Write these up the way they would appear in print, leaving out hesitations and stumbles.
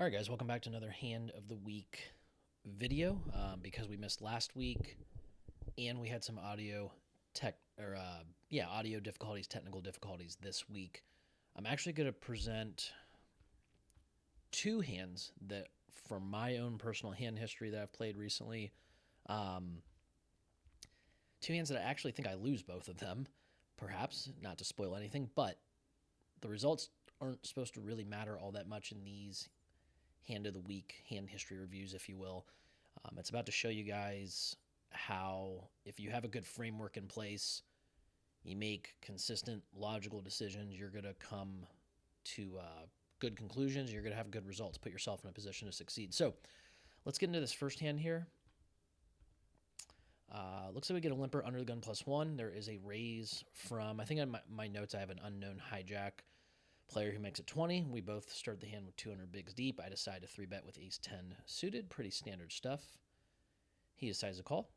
All right, guys, welcome back to another Hand of the Week video. Because we missed last week and we had some audio difficulties, technical difficulties this week. I'm actually going to present two hands that, from my own personal hand history that I've played recently, um, two hands that I actually think I lose both of them. Perhaps not to spoil anything, but the results aren't supposed to really matter all that much in these hand of the week, hand history reviews, if you will. It's about to show you guys how, if you have a good framework in place, you make consistent, logical decisions, you're going to come to good conclusions, you're going to have good results, put yourself in a position to succeed. So let's get into this first hand here. Looks like we get a limper under the gun +1. There is a raise from, I think in my notes I have an unknown hijack player who makes it 20. We both start the hand with 200 bigs deep. I decide to 3-bet with ace-10 suited. Pretty standard stuff. He decides to call.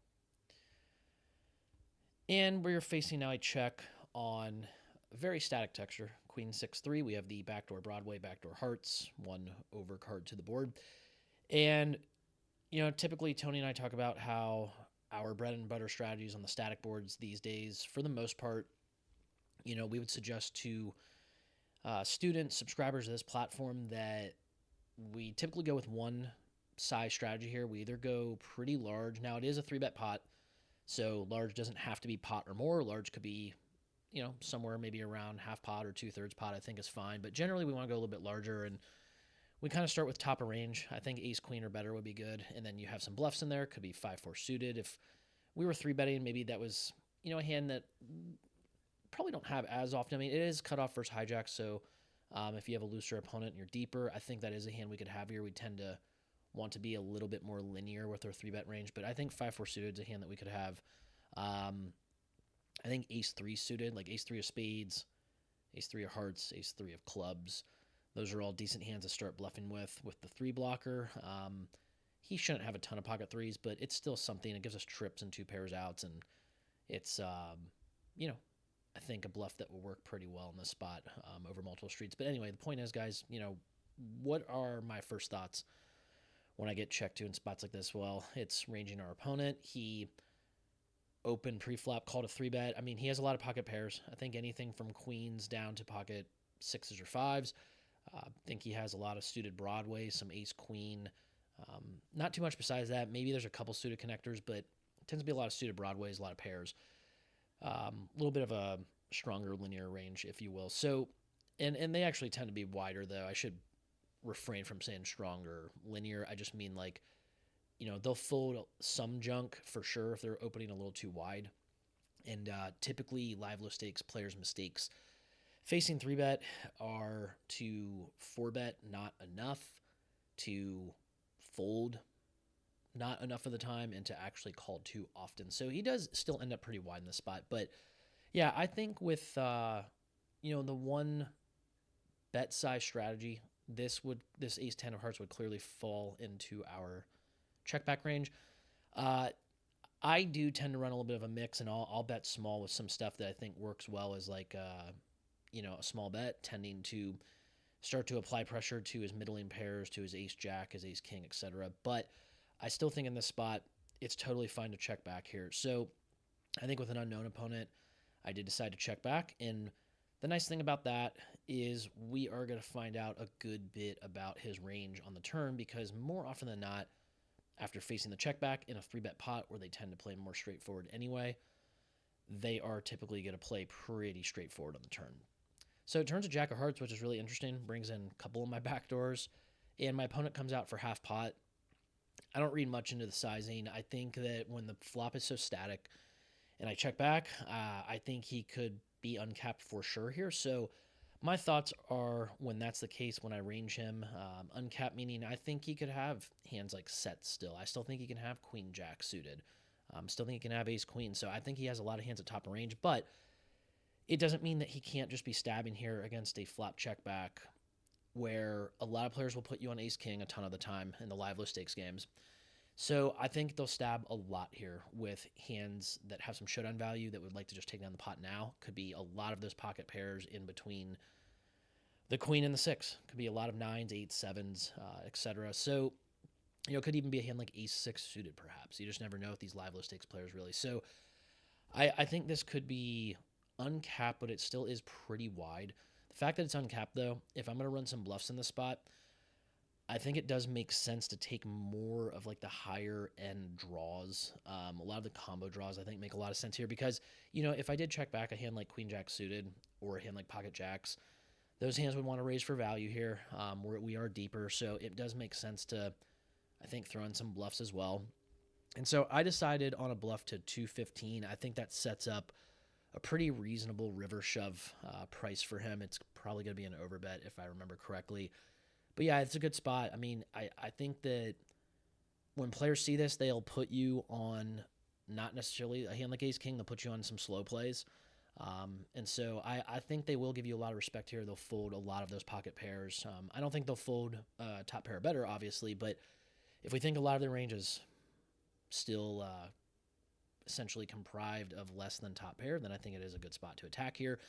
And we're facing now a check on a very static texture. Queen 6-3. We have the backdoor Broadway, backdoor hearts, one over card to the board. And, typically Tony and I talk about how our bread and butter strategies on the static boards these days, for the most part, we would suggest to student subscribers of this platform that we typically go with one size strategy here. We either go pretty large. Now, it is a 3-bet pot, so large doesn't have to be pot or more. Large could be, somewhere maybe around half pot or 2/3 pot, I think is fine. But generally, we want to go a little bit larger, and we kind of start with top of range. I think ace, queen, or better would be good. And then you have some bluffs in there. Could be 5-4 suited. If we were 3-betting, maybe that was, a hand that probably don't have as often. I mean, it is cutoff versus hijack, so if you have a looser opponent and you're deeper, I think that is a hand we could have here. We tend to want to be a little bit more linear with our 3-bet range, but I think 5-4 suited is a hand that we could have. I think ace-3 suited, like ace-3 of spades, ace-3 of hearts, ace-3 of clubs. Those are all decent hands to start bluffing with the 3 blocker. He shouldn't have a ton of pocket threes, but it's still something. It gives us trips and 2 pairs outs, and it's, I think a bluff that will work pretty well in this spot over multiple streets. But anyway, the point is, guys, what are my first thoughts when I get checked to in spots like this? Well, it's ranging our opponent. He opened pre-flop, called a 3-bet. I mean, he has a lot of pocket pairs. I think anything from queens down to pocket 6s or 5s. I think he has a lot of suited Broadway, some ace-queen. Not too much besides that. Maybe there's a couple suited connectors, but it tends to be a lot of suited Broadways, a lot of pairs. A little bit of a stronger linear range, if you will. So, and they actually tend to be wider, though. I should refrain from saying stronger linear. I just mean they'll fold some junk for sure if they're opening a little too wide. And typically, live low stakes players' mistakes facing 3-bet are to 4-bet not enough, to fold not enough of the time, and to actually call too often. So he does still end up pretty wide in the spot. But yeah, I think with the one bet size strategy, this ace-10 of hearts would clearly fall into our check back range. I do tend to run a little bit of a mix, and I'll bet small with some stuff that I think works well as like a small bet, tending to start to apply pressure to his middling pairs, to his ace-jack, his ace-king, etc. But I still think in this spot, it's totally fine to check back here. So I think with an unknown opponent, I did decide to check back. And the nice thing about that is we are going to find out a good bit about his range on the turn, because more often than not, after facing the check back in a 3-bet pot where they tend to play more straightforward anyway, they are typically going to play pretty straightforward on the turn. So it turns a jack of hearts, which is really interesting, brings in a couple of my backdoors, and my opponent comes out for half pot. I don't read much into the sizing. I think that when the flop is so static and I check back, I think he could be uncapped for sure here. So my thoughts are, when that's the case, when I range him, uncapped meaning I think he could have hands like sets still. I still think he can have queen jack suited. Still think he can have ace queen. So I think he has a lot of hands at top of range, but it doesn't mean that he can't just be stabbing here against a flop check back, where a lot of players will put you on ace-king a ton of the time in the live low stakes games. So I think they'll stab a lot here with hands that have some showdown value that would like to just take down the pot now. Could be a lot of those pocket pairs in between the queen and the six. Could be a lot of nines, eights, sevens, etc. So, could even be a hand like ace six suited, perhaps. You just never know with these live low stakes players, really. So, I think this could be uncapped, but it still is pretty wide. The fact that it's uncapped, though, if I'm going to run some bluffs in the spot, I think it does make sense to take more of like the higher end draws. A lot of the combo draws I think make a lot of sense here because, if I did check back a hand like queen jack suited or a hand like pocket jacks, those hands would want to raise for value here. We are deeper, so it does make sense to, I think, throw in some bluffs as well. And so I decided on a bluff to 215. I think that sets up a pretty reasonable river shove price for him. It's probably going to be an overbet if I remember correctly. But yeah, it's a good spot. I mean, I think that when players see this, they'll put you on not necessarily a hand like ace king. They'll put you on some slow plays. And so I think they will give you a lot of respect here. They'll fold a lot of those pocket pairs. I don't think they'll fold top pair better, obviously, but if we think a lot of their range is still essentially comprised of less than top pair, then I think it is a good spot to attack here.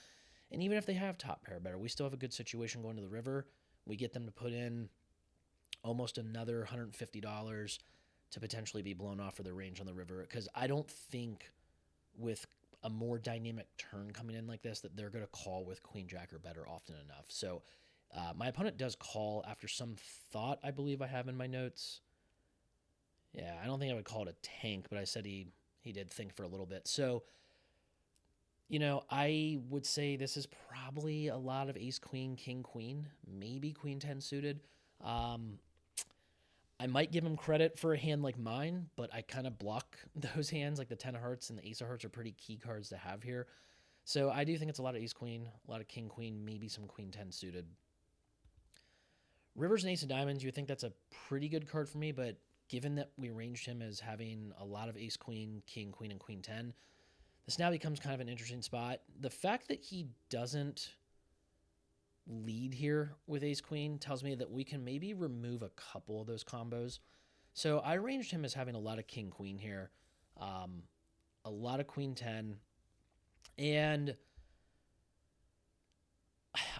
And even if they have top pair better, we still have a good situation going to the river. We get them to put in almost another $150 to potentially be blown off for their range on the river, because I don't think with a more dynamic turn coming in like this that they're going to call with queen jack or better often enough. So my opponent does call after some thought, I believe I have in my notes. Yeah, I don't think I would call it a tank, but I said he did think for a little bit. So, I would say this is probably a lot of ace queen, king queen, maybe queen 10 suited. I might give him credit for a hand like mine, but I kind of block those hands. Like the 10 of hearts and the ace of hearts are pretty key cards to have here. So I do think it's a lot of ace queen, a lot of king queen, maybe some queen 10 suited. Rivers and ace of diamonds, you would think that's a pretty good card for me, but given that we arranged him as having a lot of ace queen, king queen, and queen 10, this now becomes kind of an interesting spot. The fact that he doesn't lead here with ace queen tells me that we can maybe remove a couple of those combos. So I arranged him as having a lot of king queen here, a lot of queen 10, and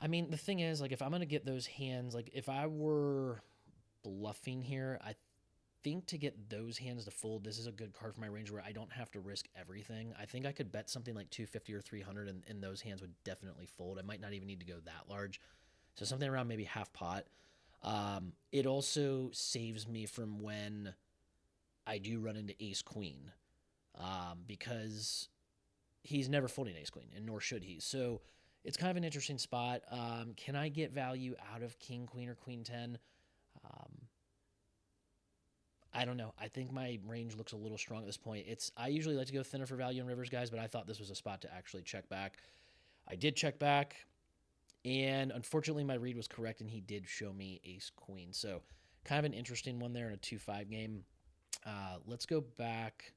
I mean the thing is, like, if I'm gonna get those hands, like if I were bluffing here, I think to get those hands to fold, this is a good card for my range where I don't have to risk everything. I think I could bet something like 250 or 300 and those hands would definitely fold. I might not even need to go that large. So something around maybe half pot. It also saves me from when I do run into ace queen, because he's never folding ace queen, and nor should he. So it's kind of an interesting spot. Can I get value out of king queen or queen 10? I don't know. I think my range looks a little strong at this point. I usually like to go thinner for value in rivers, guys, but I thought this was a spot to actually check back. I did check back, and unfortunately my read was correct, and he did show me ace queen. So kind of an interesting one there in a 2-5 game. Let's go back,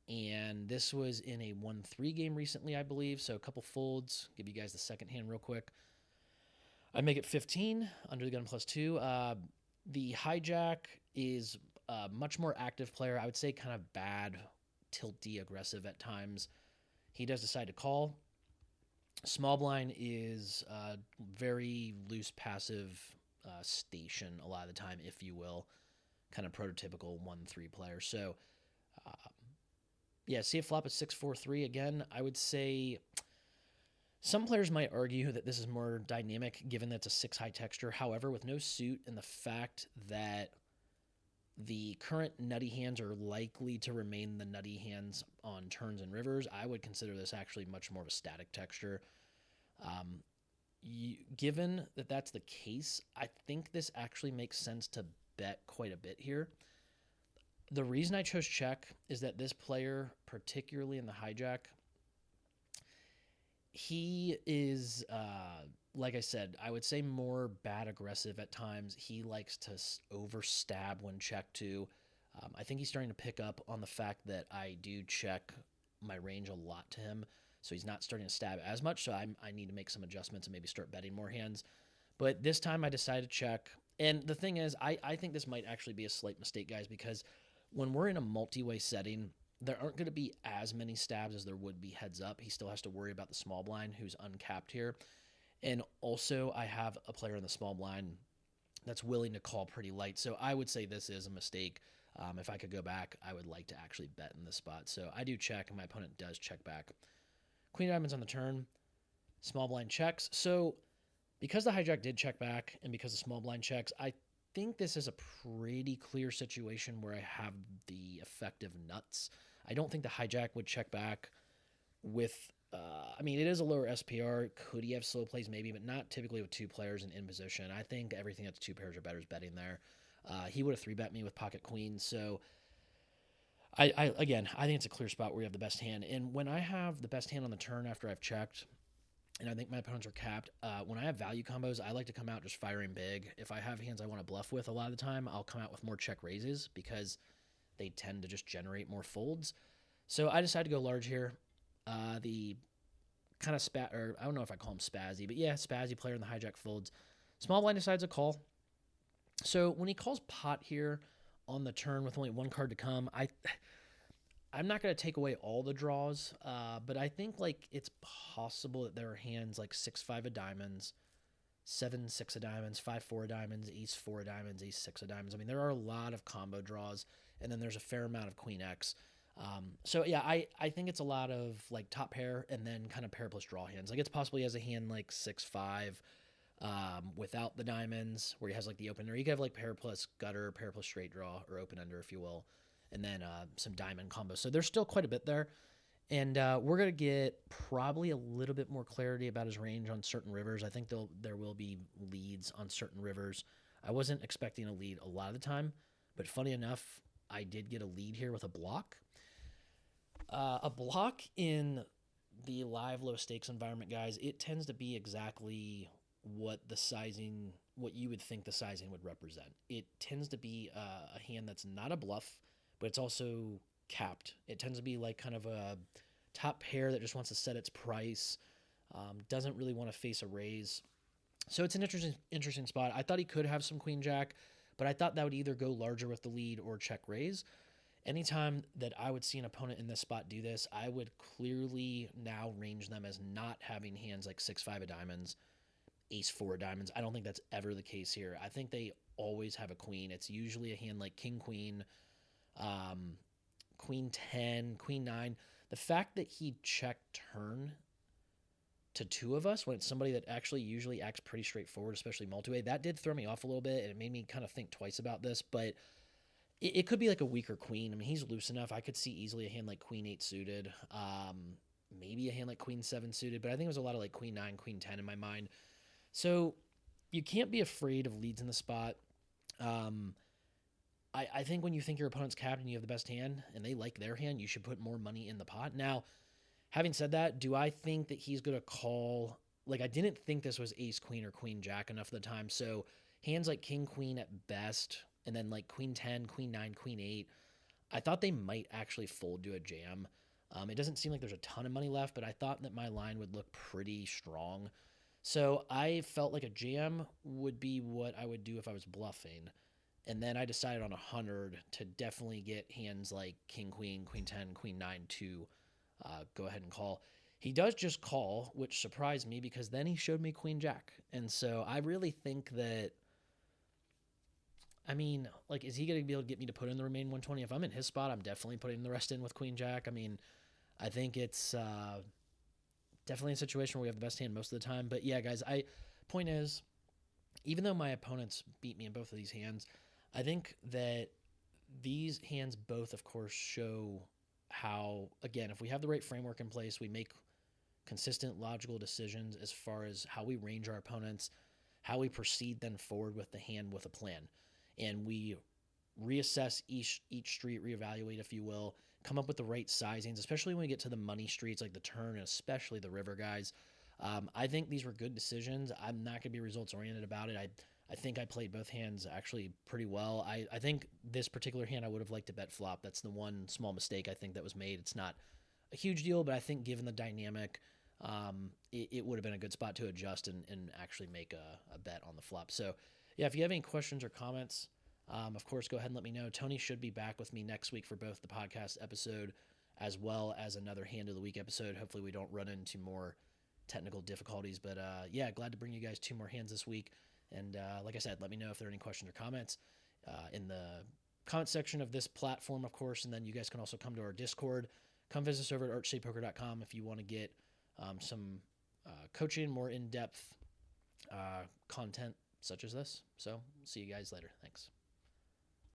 and this was in a 1-3 game recently, I believe. So a couple folds. Give you guys the second hand real quick. I make it 15, under the gun +2. The hijack is a much more active player. I would say kind of bad, tilty, aggressive at times. He does decide to call. Small blind is very loose, passive station a lot of the time, if you will. Kind of prototypical 1-3 player. So, yeah, see a flop at 6-4-3. Again, I would say some players might argue that this is more dynamic given that it's a 6 high texture. However, with no suit and the fact that the current nutty hands are likely to remain the nutty hands on turns and rivers, I would consider this actually much more of a static texture. Given that that's the case, I think this actually makes sense to bet quite a bit here. The reason I chose check is that this player, particularly in the hijack, he is, like I said, I would say more bad aggressive at times. He likes to overstab when checked too. I think he's starting to pick up on the fact that I do check my range a lot to him, so he's not starting to stab as much. So I need to make some adjustments and maybe start betting more hands. But this time I decided to check. And the thing is, I think this might actually be a slight mistake, guys, because when we're in a multi-way setting, there aren't going to be as many stabs as there would be heads up. He still has to worry about the small blind, who's uncapped here. And also, I have a player in the small blind that's willing to call pretty light. So I would say this is a mistake. If I could go back, I would like to actually bet in this spot. So I do check, and my opponent does check back. Queen of diamonds on the turn. Small blind checks. So because the hijack did check back, and because the small blind checks, I think this is a pretty clear situation where I have the effective nuts. I don't think the hijack would check back with. I mean, it is a lower SPR. Could he have slow plays? Maybe, but not typically with two players in position. I think everything that's two pairs or better is betting there. He would have three bet me with pocket queen. So again, I think it's a clear spot where you have the best hand. And when I have the best hand on the turn after I've checked, and I think my opponents are capped. When I have value combos, I like to come out just firing big. If I have hands I want to bluff with a lot of the time, I'll come out with more check raises because they tend to just generate more folds. So I decided to go large here. The kind of or I don't know if I call him spazzy, but yeah, spazzy player in the hijack folds. Small blind decides to call. So when he calls pot here on the turn with only one card to come, I'm not going to take away all the draws, but I think like it's possible that there are hands like 6-5 of diamonds, 7-6 of diamonds, 5-4 of diamonds, ace-4 of diamonds, ace-6 of diamonds. I mean, there are a lot of combo draws, and then there's a fair amount of queen X. So yeah, I think it's a lot of like top pair and then kind of pair plus draw hands. Like it's possibly has a hand like 6-5 without the diamonds where he has like the opener. You could have like pair plus gutter, pair plus straight draw, or open ender if you will, and then some diamond combos. So there's still quite a bit there. And we're going to get probably a little bit more clarity about his range on certain rivers. I think there will be leads on certain rivers. I wasn't expecting a lead a lot of the time, but funny enough, I did get a lead here with a block. A block in the live low stakes environment, guys, it tends to be exactly what you would think the sizing would represent. It tends to be a hand that's not a bluff, but it's also capped. It tends to be like kind of a top pair that just wants to set its price, doesn't really want to face a raise. So it's an interesting spot. I thought he could have some queen jack, but I thought that would either go larger with the lead or check raise. Anytime that I would see an opponent in this spot do this, I would clearly now range them as not having hands like 6-5 of diamonds, ace-4 of diamonds. I don't think that's ever the case here. I think they always have a queen. It's usually a hand like king-queen, queen 10, queen 9. The fact that he checked turn to two of us when it's somebody that actually usually acts pretty straightforward, especially multi-way, that did throw me off a little bit, and it made me kind of think twice about this, but it could be like a weaker queen. I mean, he's loose enough. I could see easily a hand like queen 8 suited, maybe a hand like queen 7 suited, but I think it was a lot of like queen 9, queen 10 in my mind. So you can't be afraid of leads in the spot. I think when you think your opponent's capped and you have the best hand and they like their hand, you should put more money in the pot. Now, having said that, do I think that he's going to call? Like, I didn't think this was ace queen or queen jack enough of the time. So hands like king queen at best, and then like queen 10, queen 9, queen 8, I thought they might actually fold to a jam. It doesn't seem like there's a ton of money left, but I thought that my line would look pretty strong. So I felt like a jam would be what I would do if I was bluffing. And then I decided on 100 to definitely get hands like king, queen, queen 10, queen 9 to go ahead and call. He does just call, which surprised me because then he showed me queen jack. And so I really think that, I mean, like, is he going to be able to get me to put in the remaining 120? If I'm in his spot, I'm definitely putting the rest in with queen jack. I mean, I think it's definitely a situation where we have the best hand most of the time. But yeah, guys, point is, even though my opponents beat me in both of these hands, I think that these hands both, of course, show how, again, if we have the right framework in place, we make consistent, logical decisions as far as how we range our opponents, how we proceed then forward with the hand with a plan. And we reassess each street, reevaluate, if you will, come up with the right sizings, especially when we get to the money streets like the turn and especially the river, guys. I think these were good decisions. I'm not going to be results oriented about it. I think I played both hands actually pretty well. I think this particular hand I would have liked to bet flop. That's the one small mistake I think that was made. It's not a huge deal, but I think given the dynamic, it would have been a good spot to adjust and actually make a bet on the flop. So yeah, if you have any questions or comments, of course, go ahead and let me know. Tony should be back with me next week for both the podcast episode as well as another Hand of the Week episode. Hopefully we don't run into more technical difficulties. But yeah, glad to bring you guys 2 more hands this week. And like I said, let me know if there are any questions or comments in the comment section of this platform, of course. And then you guys can also come to our Discord. Come visit us over at archstatepoker.com if you want to get some coaching, more in-depth content such as this. So see you guys later. Thanks.